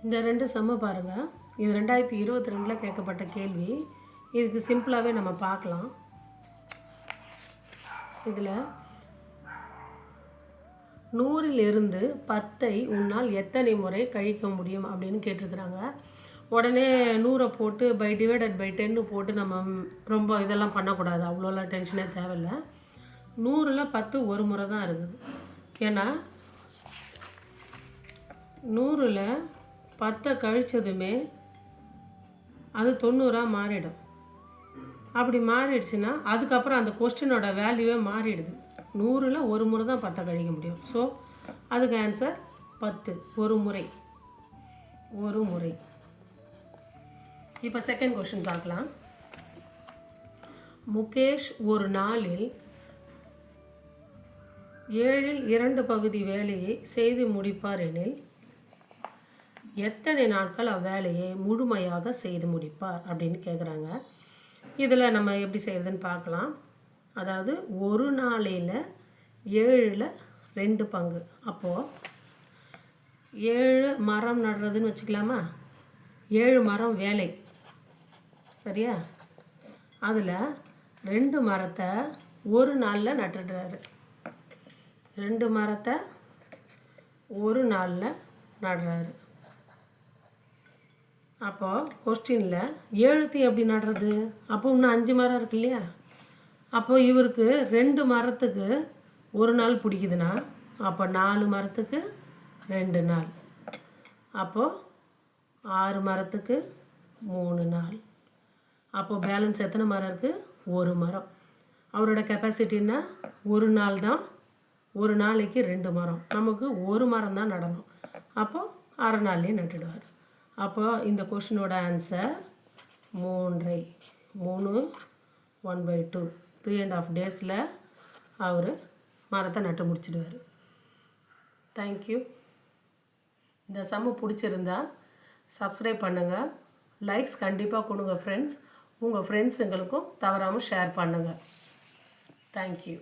இந்த 2 சம்ம பாருங்கள். இது 2022 கேட்கப்பட்ட கேள்வி. இதுக்கு சிம்பிளாகவே நம்ம பார்க்கலாம். இதில் 100லிருந்து 10ஐ உன்னால் எத்தனை முறை கழிக்க முடியும் அப்படின்னு கேட்டிருக்கிறாங்க. உடனே 100 போட்டு டிவைடட் பை 10 போட்டு நம்ம ரொம்ப இதெல்லாம் பண்ணக்கூடாது. அவ்வளோலாம் டென்ஷனே தேவையில்லை. 100ல் 10 ஒரு முறை தான் இருக்குது. ஏன்னா 100ல் 10 கழிச்சதுமே அது 90ஆக மாறிடும். அப்படி மாறிடுச்சுன்னா அதுக்கப்புறம் அந்த கொஸ்டினோட வேல்யூவே மாறிடுது. 100ல் ஒரு முறை தான் 10 கழிக்க முடியும். ஸோ அதுக்கு ஆன்சர் 10, ஒரு முறை. இப்போ செகண்ட் கொஸ்டின் பார்க்கலாம். முகேஷ் ஒரு நாளில் 7ல் 2 பகுதி வேலையை செய்து முடிப்பார் எனில் எத்தனை நாட்கள் அவ்வேலையை முழுமையாக செய்து முடிப்பார் அப்படின்னு கேட்குறாங்க. இதில் நம்ம எப்படி செய்கிறதுன்னு பார்க்கலாம். அதாவது ஒரு நாளையில் 7ல் 2 பங்கு. அப்போது 7 மரம் நடுறதுன்னு வச்சுக்கலாமா? 7 மரம் வேலை, சரியா? அதில் 2 மரத்தை ஒரு நாளில் நட்டுடுறாரு. 2 மரத்தை ஒரு நாளில் நடுறாரு. அப்போது கொஸ்டினில் 7த்தையும் எப்படி நடுறது? அப்போ இன்னும் 5 மரம் இருக்கு இல்லையா? அப்போது இவருக்கு 2 மரத்துக்கு ஒரு நாள் பிடிக்குதுன்னா அப்போ 4 மரத்துக்கு 2 நாள். அப்போது 6 மரத்துக்கு 3 நாள். அப்போது பேலன்ஸ் எத்தனை மரம் இருக்குது? ஒரு மரம். அவரோட கெப்பாசிட்டின்னா ஒரு நாள் தான். ஒரு நாளைக்கு 2 மரம். நமக்கு ஒரு மரம் தான் நடணும். அப்போது அரை நாள்லேயே நட்டுடுவார். அப்போ இந்த கொஷினோட ஆன்சர் 3. 3 1/2 3.5 days அவர் மரத்தை நட்டு முடிச்சிடுவார். தேங்க்யூ. இந்த சம்மு பிடிச்சிருந்தா சப்ஸ்கிரைப் பண்ணுங்கள். லைக்ஸ் கண்டிப்பாக கொடுங்க ஃப்ரெண்ட்ஸ். உங்கள் ஃப்ரெண்ட்ஸுங்களுக்கும் தவறாமல் ஷேர் பண்ணுங்கள். தேங்க்யூ.